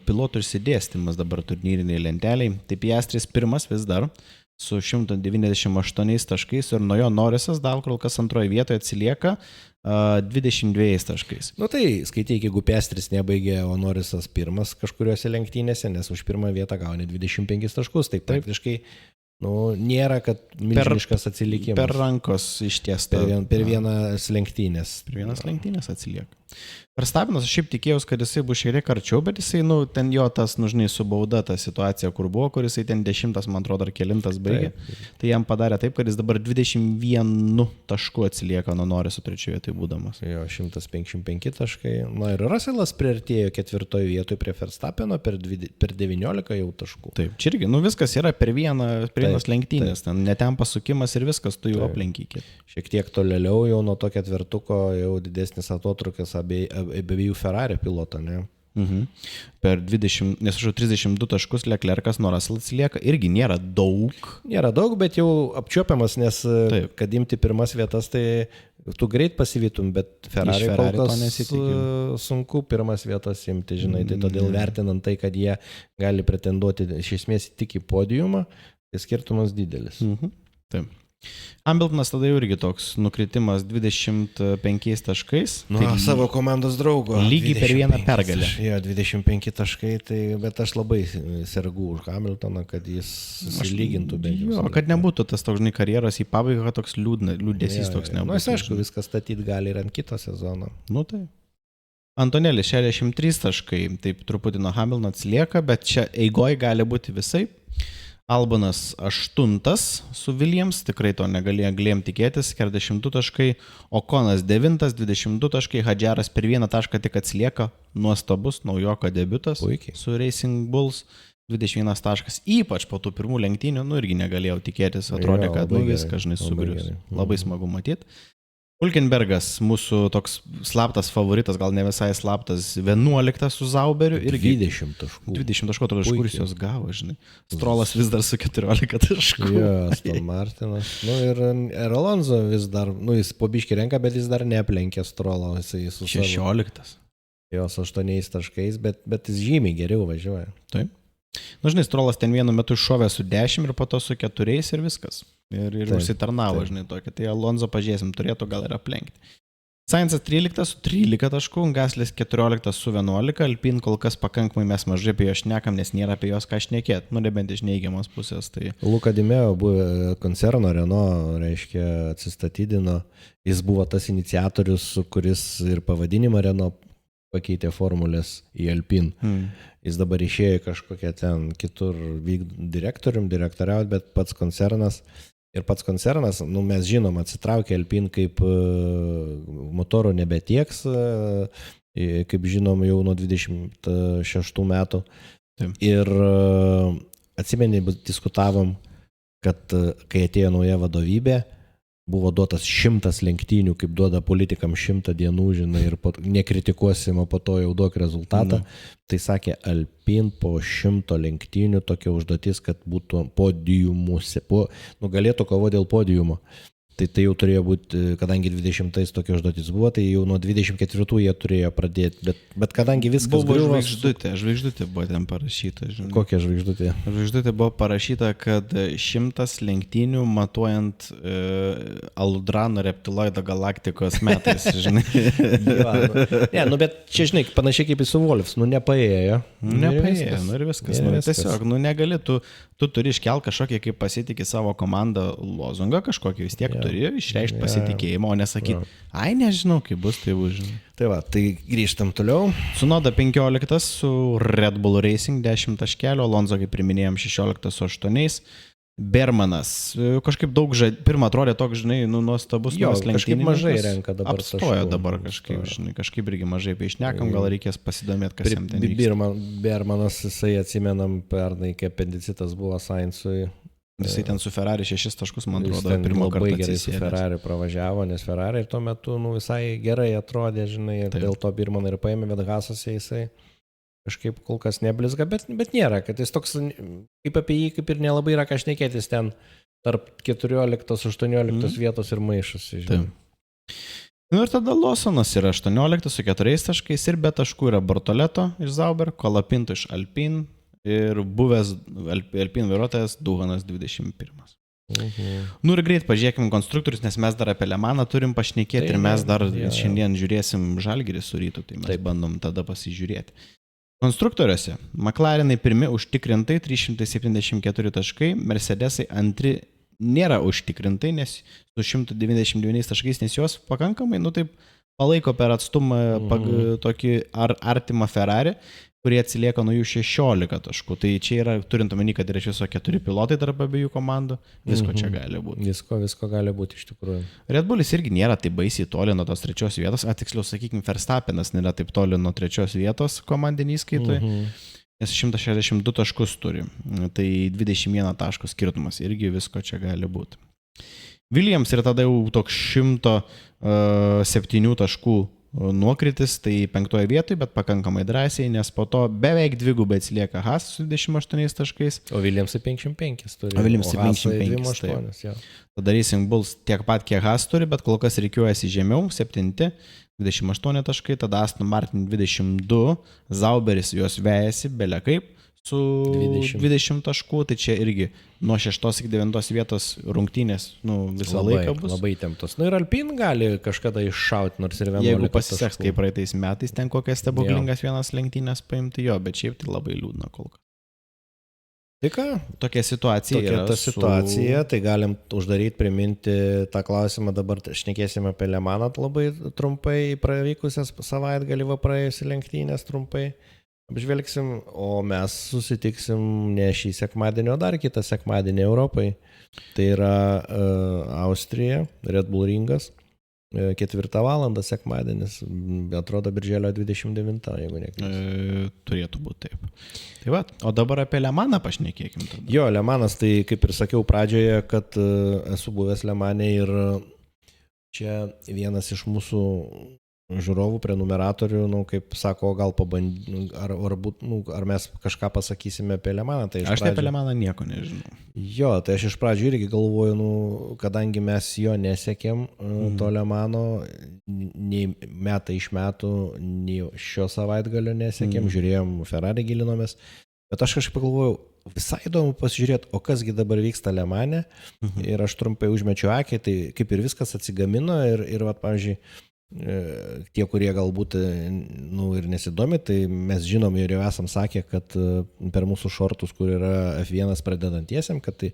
[SPEAKER 1] pilotų išsidėstymas dabar turnyriniai lenteliai. Tai Piastris pirmas vis dar su 198 taškais ir nuo jo Norrisas dar kol kas antroje vietoje atsilieka 22 taškais.
[SPEAKER 2] Tai skaityk, jeigu Piastris nebaigė, o Norrisas pirmas kažkuriuose lenktynėse, nes už pirmą vietą gauni 25 taškus, tai praktiškai nėra, kad milžiniškas atsilikimas.
[SPEAKER 1] Per rankos ištiesta.
[SPEAKER 2] Per vienas lenktynės.
[SPEAKER 1] Per vienas lenktynės atsilieka. Verstappenas, aš šiaip tikėjausi, kad jisai bus šiek tiek arčiau, bet jisai, ten jo tas, žinai, subauda ta situacija, kur buvo, kur jisai ten 10, man atrodo, ar 9 baigė. Tai jam padarė taip, kad jis dabar 21 taškų atsilieka nuo Norriso trečioje vietoje būdamas.
[SPEAKER 2] Jo, 155 taškai. Ir Russellas priartėjo 4 vietoje prie Verstappeno per 19 jau taškų.
[SPEAKER 1] Taip, čia irgi, viskas yra per vienas lenktynės, ten netem pasukimas ir viskas, tu jau aplenkykit.
[SPEAKER 2] Šiek tiek tolėliau jau nuo to 4 jau didesnis atotrukis abiejų Ferrari pilotą, ne?
[SPEAKER 1] Per 32 taškus Leclercas nuo Russell atsilieka, irgi nėra daug.
[SPEAKER 2] Nėra daug, bet jau apčiuopiamas, nes kad imti pirmas vietas, tai tu greit pasivytum, bet Ferrari kol kas sunku pirmas vietas imti, žinai, tai todėl vertinant tai, kad jie gali pretenduoti iš esmės tik į podiumą, tai skirtumas didelis.
[SPEAKER 1] Taip. Hamiltonas tada jau irgi toks nukritimas 25 taškais.
[SPEAKER 2] Savo komandos draugo.
[SPEAKER 1] Lygiai per vieną pergalę.
[SPEAKER 2] Jo, 25 taškai, tai, bet aš labai sergu už Hamiltoną, kad jis susilygintų bent jau.
[SPEAKER 1] Jo, kad nebūtų tas toks, žinai, karjeros į pabaigą, kad toks liūdesys toks nebūtų.
[SPEAKER 2] Jis aišku, viskas statyti gali ir ant kito sezono.
[SPEAKER 1] Tai. Antonėlis 63 taškai, taip truputį nuo Hamiltono atsilieka, bet čia eigoje gali būti visai. Albonas 8 su Williams, tikrai to negalėjom tikėtis, 42 taškai, Okonas 9, 22 taškai, Hadžaras per 1 tašką tik atsilieka, nuostabus naujoko debiutas.
[SPEAKER 2] Puikiai.
[SPEAKER 1] Su Racing Bulls, 21 taškas, ypač po tų pirmų lenktynių, irgi negalėjau tikėtis, atrodė, kad viskas, žinai, sugrius. Labai smagu matyti. Hulkenbergas, mūsų toks slaptas favoritas, gal ne visai slaptas, 11 su Zauberiu ir
[SPEAKER 2] 20 taškų.
[SPEAKER 1] 20 taškų, tokia iš kur jis jos gavo, žinai. Strolas vis dar su 14 taškų.
[SPEAKER 2] Jo, Aston Martinas. Ir Alonso vis dar, jis po biškį renka, bet jis dar neaplenkė Strolo.
[SPEAKER 1] 16.
[SPEAKER 2] Jo, su 8 taškais, bet jis žymiai geriau važiuoja.
[SPEAKER 1] Taip. Nu, žinai, Strolas ten vienu metu šovė su 10 ir po to su 4 ir viskas. Ir užsitarnavo, žinai, tokį. Tai Alonso pažiūrėsim, turėtų gal ir aplenkti. Sainzas 13 su 13 taškų, Gaslis 14 su 11, Alpine kol kas pakankamai mes mažai apie jo šnekam, nes nėra apie jos ką šnekėti, nu nebent iš neigiamos pusės. Tai...
[SPEAKER 2] Luka Dimeo buvo koncerno Renault, reiškia, atsistatydino, jis buvo tas iniciatorius, kuris ir pavadinimą Renault pakeitė formulės į Alpine. Jis dabar išėjo kažkokią ten kitur direktoriaut, bet pats koncernas, nu, mes žinom, atsitraukė Alpine kaip motorų nebetieks, kaip žinom, jau nuo 26 metų. Taip. Ir atsimeni, diskutavom, kad kai atėjo nauja vadovybė, buvo duotas 100 lenktynių, kaip duoda politikam 100 dienų, žinai, ir nekritikuosim, o po to jau duok rezultatą. Tai sakė, Alpine po 100 lenktynių tokia užduotis, kad būtų podiumuose, galėtų kovo dėl podiumo. Tai jau turėjo būti, kadangi 20-ais tokia užduotis buvo, tai jau nuo 24 jie turėjo pradėti, bet kadangi viskas
[SPEAKER 1] buvo žvaigždutė buvo ten parašyta. Žinai.
[SPEAKER 2] Kokia žvaigždutė?
[SPEAKER 1] Žvaigždutė buvo parašyta, kad 100 lenktynių matuojant Aludrano reptiloido galaktikos metais, žinai.
[SPEAKER 2] Bet čia, žinai, panašiai kaip su Wolfs, nepaėjo.
[SPEAKER 1] Nepaėjo, ir viskas. Tiesiog, negali, tu turi iškelti kažkokį, kaip pasitikė savo komandą lozungą, kažkokį vis tiek turi išreikšti pasitikėjimą, o nesakyti, ai nežinau, kaip bus, tai bus, žinai.
[SPEAKER 2] Tai va, tai grįžtam toliau.
[SPEAKER 1] Tsunoda 15 su Red Bull Racing 10 taškelio, Alonso, kaip priminėjom, 16 su 8. Bermanas, kažkaip daug pirmą atrodė toks, žinai, nuostabus.
[SPEAKER 2] Kažkaip mažai renka dabar.
[SPEAKER 1] Apstojo dabar kažkaip, žinai, kažkaip irgi mažai paišnekam, gal reikės pasidomėti, kas jam ten vyksta.
[SPEAKER 2] Bermanas, jisai atsimenam, pernai, kai apendicitas buvo Sainzui.
[SPEAKER 1] Jisai ten su Ferrari 6 taškus, man atrodo, pirmą kartą
[SPEAKER 2] gerai su Ferrari pravažiavo, nes Ferrari tuo metu visai gerai atrodė, žinai, ir dėl to Bermaną ir paėmė, bet Hasose jisai kažkaip kol kas neblizga, bet nėra, kad jis toks, kaip apie jį, kaip ir nelabai yra ką šnekėtis ten tarp 14-18 vietos ir maišosi, žinai.
[SPEAKER 1] Nu ir tada Lawsonas yra 18 su 4 taškais ir be taškų yra Bortoleto iš Sauber, Kolapinto iš Alpine ir buvęs Alpine vairuotojas Duhanas 21. Nu ir greit pažiūrėkim konstruktorius, nes mes dar apie Le Maną turim pašnekėti ir mes dar šiandien žiūrėsim Žalgirį su Rytu, tai mes bandom tada pasižiūrėti. Konstruktoriuose McLarenai pirmi užtikrintai 374 taškai, Mercedesai antri nėra užtikrintai, nes su 199 taškais, nes jos pakankamai, taip palaiko per atstumą tokį artimą Ferrari, kurie atsilieka nuo jų 16 taškų. Tai čia yra, turint omeny, kad yra iš viso 4 pilotai tarp abiejų komandų, visko čia gali būti.
[SPEAKER 2] Visko gali būti iš tikrųjų.
[SPEAKER 1] Red Bullis irgi nėra taip baisiai toli nuo tos 3 vietos, tiksliau, sakykime, Verstappenas nėra taip toli nuo 3 vietos komandinį įskaitui, nes 162 taškus turi, tai 21 taškų skirtumas, irgi visko čia gali būti. Williams yra tada jau toks 107 taškų nuokritis, tai 5 vietoje, bet pakankamai drąsiai, nes po to beveik dvigubai atsilieka Haas su 28 taškais.
[SPEAKER 2] O Williamsai 55 turi.
[SPEAKER 1] O Williamsai 55. Tada Racing Bulls tiek pat, kiek Haas turi, bet kol kas reikiuojasi žemiau, 7, 28 taškai, tada Aston Martin 22, Zauberis juos vejasi, belia kaip, su 20 taškų, tai čia irgi nuo 6 iki 9 vietos rungtynės visą laiką bus.
[SPEAKER 2] Labai temptos. Ir Alpine gali kažkada iššauti, nors ir 11
[SPEAKER 1] Jeigu pasiseks, kaip praeitais metais, ten kokias stebuklingas vienas lenktynės paimti jo, bet šiaip tai labai liūdna kol kas.
[SPEAKER 2] Tai ką?
[SPEAKER 1] Tokia situacija yra.
[SPEAKER 2] Ta situacija, tai galim uždaryti, priminti tą klausimą, dabar šnekėsime apie Le Maną labai trumpai, pravykusias savaitgalį praėjusi lenktynės trumpai. Apžvelgsim, o mes susitiksim ne šį sekmadienį, o dar kitą sekmadienį Europai. Tai yra Austrija, Red Bull ringas, 4 valandą sekmadienis, atrodo birželio 29, jeigu neklystu.
[SPEAKER 1] Turėtų būti taip. Tai va, o dabar apie Le Maną pašnekėkim tada.
[SPEAKER 2] Jo, Le Manas, tai kaip ir sakiau pradžioje, kad esu buvęs Le Mane ir čia vienas iš mūsų žiūrovų, prenumeratorių, kaip sako, gal ar mes kažką pasakysime apie Le Maną. Tai
[SPEAKER 1] aš apie Le Maną nieko nežinau.
[SPEAKER 2] Jo, tai aš iš pradžių irgi galvoju, kadangi mes jo nesekėm, to Le Mano, nei metai iš metų, nei šio savaitgalio nesekėm, žiūrėjom Ferrari, gilinomės, Bet aš kažkaip pagalvojau, visai įdomu pasižiūrėti, o kasgi dabar vyksta Le Mane. Ir aš trumpai užmečiu akį, tai kaip ir viskas atsigamino ir vat, pavyzdžiui, tie, kurie galbūt ir nesidomi, tai mes žinom ir jau esam sakę, kad per mūsų šortus, kur yra F1 pradedantiesiam, kad tai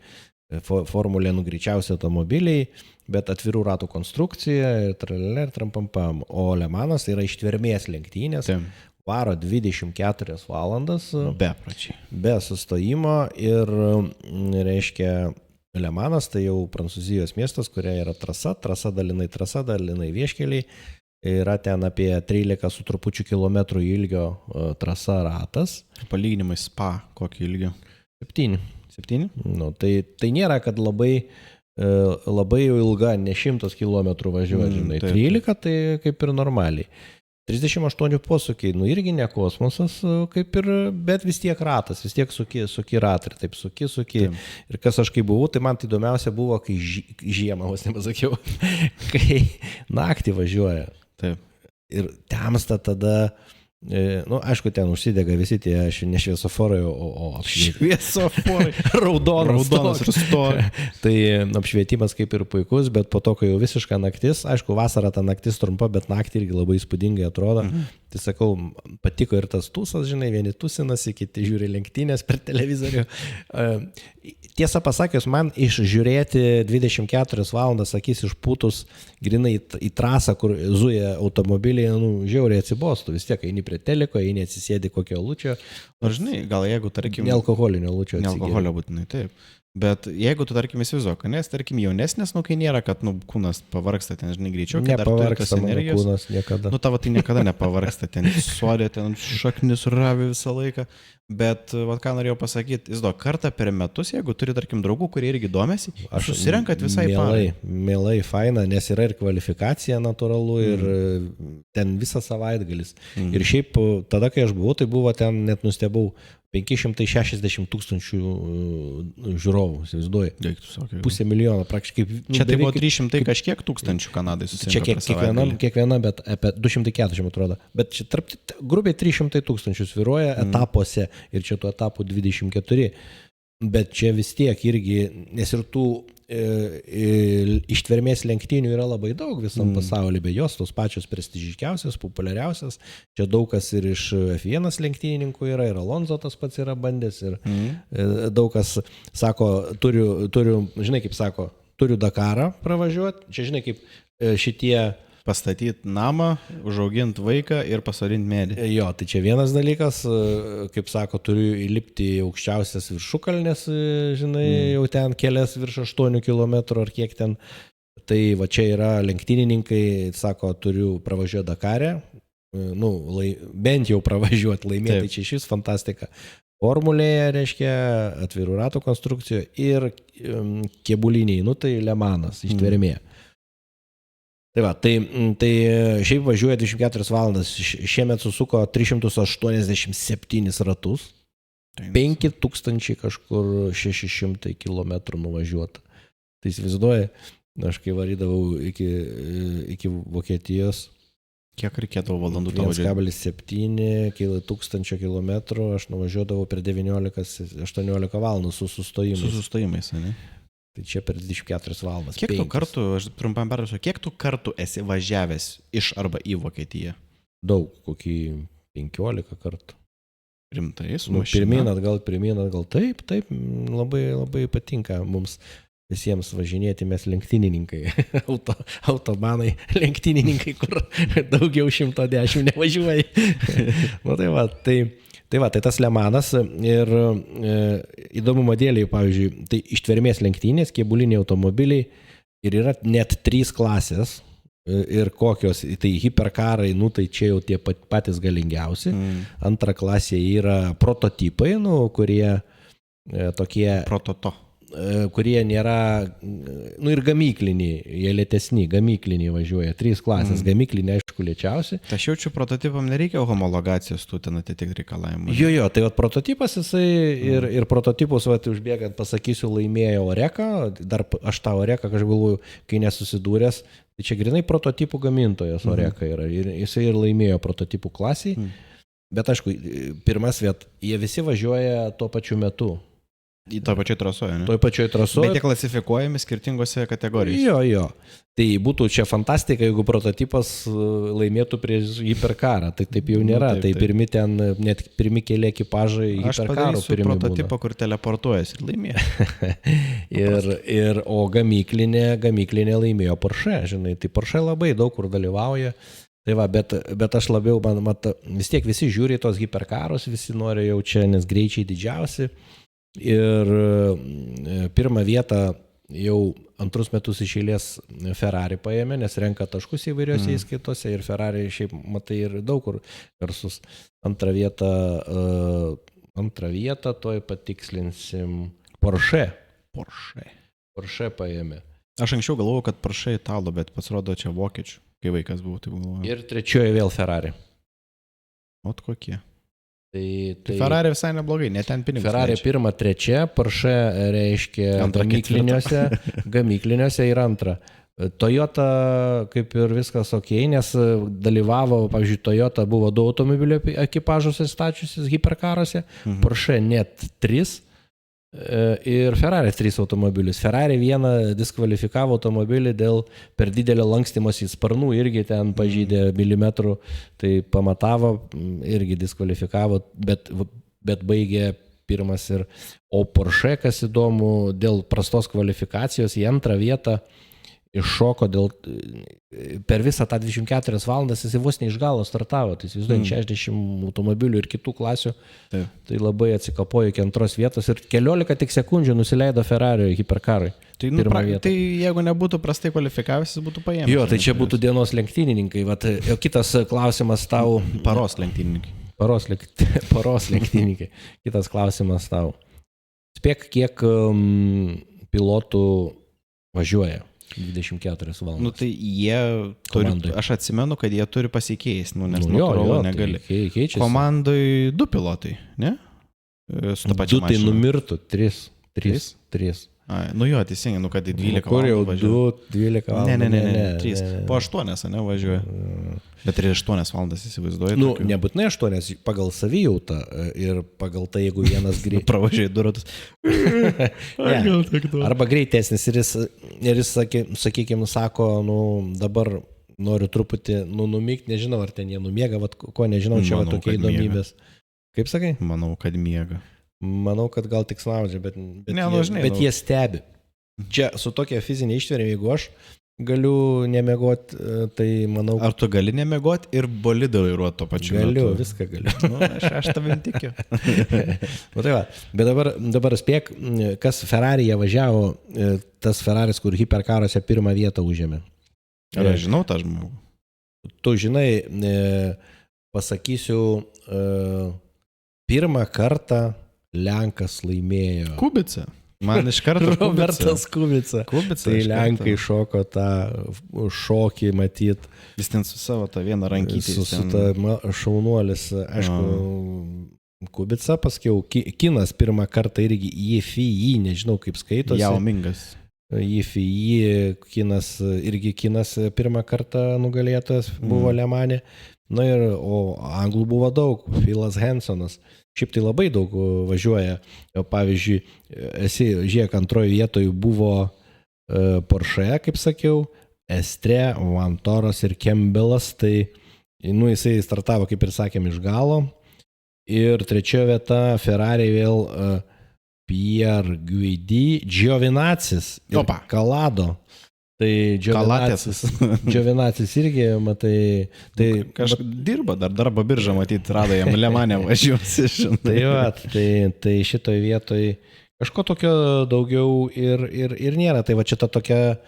[SPEAKER 2] formulė greičiausiai automobiliai, bet atvirų ratų konstrukcija ir trampampam. O Le Manas tai yra ištvermės lenktynės. Varo 24 valandas be sustojimo ir reiškia Le Manas tai jau Prancūzijos miestas, kuria yra trasa dalinai vieškeliai, yra ten apie 13 su trupučiu kilometrų ilgio trasa ratas.
[SPEAKER 1] Palyginimai Spa, kokį ilgio?
[SPEAKER 2] 7. Nu, tai nėra, kad labai jau ilga, ne 100 kilometrų važiuoja, žinai, 13 tai kaip ir normaliai. 38 posūkiai, irgi ne kosmosas, kaip ir, bet vis tiek ratas, vis tiek suki ratai, taip suki. Taip. Ir kas aš kai buvau, tai man tai įdomiausia buvo, kai žiemą, vos nepasakiau, kai naktį važiuoja.
[SPEAKER 1] Taip.
[SPEAKER 2] Ir temsta tada, aišku, ten užsidega visi tie ne šviesoforai, o
[SPEAKER 1] šviesoforai.
[SPEAKER 2] Raudonas
[SPEAKER 1] ir stovi.
[SPEAKER 2] Tai apšvietimas kaip ir puikus, bet po to, kai jau visiška naktis, aišku, vasara ta naktis trumpa, bet naktį irgi labai įspūdingai atrodo. Tai sakau, patiko ir tas tūsas, žinai, vieni tūsinasi, kiti žiūri lenktynės per televizorių. Tiesą pasakius, man išžiūrėti 24 valandas akis išpūtus grinai į trasą, kur zuja automobiliai, žiauriai atsibostų. Vis tiek eini prie teliko, eini atsisėdi kokio alučio.
[SPEAKER 1] Ar žinai, gal jeigu, tarkim...
[SPEAKER 2] Nealkoholinio alučio atsigėri.
[SPEAKER 1] Nealkoholio būtinai, taip. Bet jeigu tu, tarkim, įsivaizduok, nes, tarkim, jaunesnės, kai nėra, kad, kūnas pavargsta ten, žinai, greičiau, kai dar turi tos energijos.
[SPEAKER 2] Kūnas niekada.
[SPEAKER 1] Tavo tai niekada nepavargsta, ten suodė, ten šaknis ravi visą laiką. Bet, ką norėjau pasakyti, kartą per metus, jeigu turi, tarkim, draugų, kurie irgi domėsi, susirenkat visai parai.
[SPEAKER 2] Mielai, faina, nes yra ir kvalifikacija natūralu, ir ten visas savaitgalis. Ir šiaip, tada, kai aš buvau, tai buvo ten, net nustebau, 560 tūkstančių žiūrovų, įsivaizduoju. 500 000 praktiškai.
[SPEAKER 1] Čia tai buvo 300 kažkiek tūkstančių Kanadai susirinko.
[SPEAKER 2] Čia kiekviena, bet apie 240 atrodo. Bet čia grubiai 300 000 svyruoja etapuose ir čia tų etapų 24. Bet čia vis tiek irgi, nes ir tų ištvermės lenktynių yra labai daug visam pasaulyje, be jos tos pačios prestižiškiausias, populiariausias. Čia daug kas ir iš F1 lenktynininkų yra, ir Alonso tas pats yra bandęs, ir daug kas sako, turiu, žinai kaip sako, turiu Dakarą pravažiuoti, čia žinai kaip šitie...
[SPEAKER 1] Pastatyti namą, užauginti vaiką ir pasodinti medį.
[SPEAKER 2] Jo, tai čia vienas dalykas, kaip sako, turiu įlipti į aukščiausias viršukalnes, žinai, jau ten kelias virš 8 kilometrų ar kiek ten. Tai va čia yra lenktynininkai, sako, turiu pravažiuoti Dakarę, bent jau pravažiuoti, laimėti, tai čia šis fantastika. Formulėje, reiškia, atvirų ratų konstrukcijoje ir kėbuliniai, tai Le Manas, ištvermė. Tai va, tai šiaip važiuoja 24 valandas, šiemet susuko 387 ratus, 5000 kažkur 600 kilometrų nuvažiuota. Tai įsivaizduoja, aš kai varydavau iki Vokietijos.
[SPEAKER 1] Kiek reikėdavo valandų tavo važiuoti?
[SPEAKER 2] 1,7 tūkstančio kilometrų, aš nuvažiuodavau per 19-18 valandų su sustojimais.
[SPEAKER 1] Su sustojimais, ne?
[SPEAKER 2] Tai čia per 24 valandas.
[SPEAKER 1] Kiek tu kartų, aš trumpam perduosiu, kiek tu kartų esi važiavęs iš arba į Vokietiją?
[SPEAKER 2] Daug, kokį 15 kartų.
[SPEAKER 1] Rimtai, su mašina?
[SPEAKER 2] Pirmyn atgal, taip, labai patinka mums visiems važinėti, mes lenktynininkai, automanai, lenktynininkai, kur daugiau 110 nevažiuoja. Tai tas Le Manas ir įdomumo dėliai, pavyzdžiui, tai ištvermės lenktynės, kėbuliniai automobiliai ir yra net 3 klasės ir kokios, tai hiperkarai, tai čia jau tie patys galingiausi. Antra klasė yra prototipai, kurie tokie... kurie nėra, ir gamykliniai, jie lėtesni, gamykliniai važiuoja, 3 klasės, gamykliniai aišku lėčiausi.
[SPEAKER 1] Tai aš jaučiu, prototipam nereikia homologacijos, tu ten atitikti reikalavimą.
[SPEAKER 2] Jo, tai prototipas jisai ir prototipus, užbėgant pasakysiu, laimėjo Oreką, dar aš tą Oreką, aš galvoju, kai nesusidūręs, tai čia grinai prototipų gamintojas Oreka yra, ir jisai ir laimėjo prototipų klasiai. Bet aišku, pirmas viet, jie visi važiuoja tuo pačiu metu.
[SPEAKER 1] Į tą pačią trasoje, ne?
[SPEAKER 2] Toj pačioj trasoje.
[SPEAKER 1] Bet jie klasifikuojami skirtingose kategorijose.
[SPEAKER 2] Jo. Tai būtų čia fantastika, jeigu prototipas laimėtų prieš hiperkarą. Tai taip jau nėra. Tai pirmi ten, net pirmi keli ekipažai hiperkarų pirmi būna. Aš
[SPEAKER 1] prototipą, kur teleportuojas ir
[SPEAKER 2] laimėjo. O gamyklinė laimėjo Porsche, žinai. Tai Porsche labai daug kur dalyvauja. Tai va, bet aš labiau, vis tiek visi žiūri tos hiperkarus, visi nori jau čia, nes greičiai didžiausi. Ir pirmą vietą jau 2 metus iš eilės Ferrari paėmė, nes renka taškus įvairiose įskaitose ir Ferrari šiaip, matai, ir daug kur garsus. Antrą vietą, toj patikslinsim, Porsche paėmė.
[SPEAKER 1] Aš anksčiau galvojau, kad Porsche italų, bet pasirodo čia vokiečių, kai vaikas buvo, tai galvojau.
[SPEAKER 2] Ir trečioje vėl Ferrari.
[SPEAKER 1] Ot kokie.
[SPEAKER 2] Tai
[SPEAKER 1] Ferrari visai neblogai, net ten pinigus.
[SPEAKER 2] Ferrari pirma, trečia, Porsche reiškia gamykliniuose ir antra. Toyota kaip ir viskas ok, nes dalyvavo, pavyzdžiui, Toyota buvo 2 automobilio ekipažuose stačiusis hiperkaruose, Porsche net 3 ir Ferrari 3 automobilius. Ferrari vieną diskvalifikavo automobilį dėl per didelio lankstymosi sparnų, irgi ten pažydė milimetrų, tai pamatavo, irgi diskvalifikavo, bet baigė pirmas ir. O Porsche, kas įdomu, dėl prastos kvalifikacijos į antrą vietą iššoko per visą tą 24 valandas, jis vos ne iš galo startavo, tai įsivaizduojant 60 automobilių ir kitų klasių, tai labai atsikapojo iki antros vietos ir 14 tik sekundžių nusileido Ferrari hiperkarui.
[SPEAKER 1] Tai jeigu nebūtų prastai kvalifikavęs, jis būtų paėmęs.
[SPEAKER 2] Jo, tai čia būtų dienos lenktynininkai. O kitas klausimas tau.
[SPEAKER 1] Paros lenktynininkai.
[SPEAKER 2] Paros lenktynininkai. Kitas klausimas tau. Spėk, kiek pilotų važiuoja 24 valandas.
[SPEAKER 1] Nu tai jie turi, aš atsimenu, kad jie turi pasikeisti, nes natūralu negali.
[SPEAKER 2] Tai
[SPEAKER 1] komandai 2 pilotai, ne? Su ta pačia
[SPEAKER 2] 2 tai numirtų, 3.
[SPEAKER 1] Nu jo, teisingai, kad 12
[SPEAKER 2] kur jau
[SPEAKER 1] važiuoja.
[SPEAKER 2] 2, 12 valandų.
[SPEAKER 1] Ne, 3. Po 8, ne, važiuoja. Bet 8 valandas įsivaizduoja.
[SPEAKER 2] Nu, nebūtinai 8, pagal savijautą ir pagal tai, jeigu vienas greit.
[SPEAKER 1] Pravažiai 2 ratus.
[SPEAKER 2] Arba greitesnis ir jis sakykime, sako, dabar noriu truputį numigti, nežinau, ar ten jie numiega, ko nežinau, čia tokia įdomybės. Kaip sakai?
[SPEAKER 1] Manau, kad miega.
[SPEAKER 2] Manau, kad gal tik snaudžia, bet jie stebi. Čia su tokia fizinė ištverė, jeigu aš galiu nemiegoti, tai manau...
[SPEAKER 1] Ar tu gali nemiegoti ir bolidą vairuoti to pačiu metu?
[SPEAKER 2] Galiu, viską galiu.
[SPEAKER 1] Aš tavim tikiu.
[SPEAKER 2] Tai va, bet dabar spėk, kas Ferraryje važiavo, tas Ferraris, kur hiperkaruose pirmą vietą užėmė.
[SPEAKER 1] Ar aš žinau tą žmogų?
[SPEAKER 2] Tu žinai, pasakysiu, pirmą kartą Lenkas laimėjo.
[SPEAKER 1] Kubica. Man iš karto
[SPEAKER 2] Robertas Kubica. Tai Lenkai šoko tą šokį matyt.
[SPEAKER 1] Jis ten su savo tą vieną rankytį.
[SPEAKER 2] Su ta šaunuolis. Aišku, Kubica, paskiau kinas pirmą kartą irgi IFI, nežinau kaip skaitosi.
[SPEAKER 1] Jaumingas.
[SPEAKER 2] IFI kinas pirmą kartą nugalėtas buvo Le Mane. Na ir, o anglų buvo daug. Philas Hansonas. Šiaip tai labai daug važiuoja. Pavyzdžiui, žiūrėk, antroje vietoje buvo Porsche, kaip sakiau, Estre, Vantoras ir Campbellas. Tai, jisai startavo, kaip ir sakėm, iš galo. Ir trečioje vieta Ferrari vėl Pierre Guidi, Giovinazzi ir Kalado. Tai Giovinazzi irgi, matai...
[SPEAKER 1] Kažkaip dirba, dar darbo biržą, matyti, rado jam Le Mane važiuosi.
[SPEAKER 2] Tai šitoj vietoj kažko tokio daugiau ir nėra. Tai va čia ta tokia...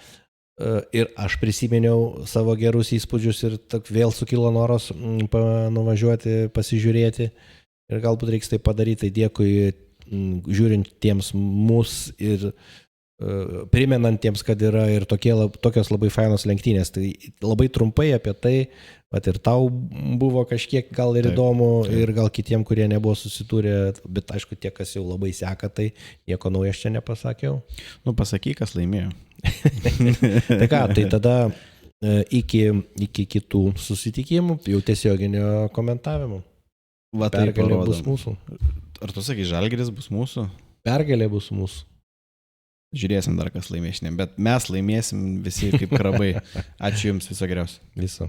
[SPEAKER 2] Ir aš prisiminiau savo gerus įspūdžius ir vėl sukilo noras nuvažiuoti, pasižiūrėti. Ir galbūt reiks tai padaryti. Tai dėkui žiūrintiems mus ir... primenantiems, kad yra ir tokios labai fainos lenktynės. Tai labai trumpai apie tai, bet ir tau buvo kažkiek gal ir įdomu, ir gal kitiem, kurie nebuvo susitūrę, bet aišku, tie, kas jau labai seka, tai nieko naujo aš čia nepasakiau.
[SPEAKER 1] Nu, pasakyk, kas laimėjo.
[SPEAKER 2] Tai ką, tai tada iki kitų susitikimų, jau tiesioginio komentavimo.
[SPEAKER 1] Va tai
[SPEAKER 2] Pergalė bus
[SPEAKER 1] parodom.
[SPEAKER 2] mūsų.
[SPEAKER 1] Ar tu sakai, Žalgiris bus mūsų?
[SPEAKER 2] Pergalė bus mūsų.
[SPEAKER 1] Žiūrėsim dar, kas laimės šiandien, bet mes laimėsim visi kaip krabai. Ačiū Jums, viso geriausio.
[SPEAKER 2] Viso.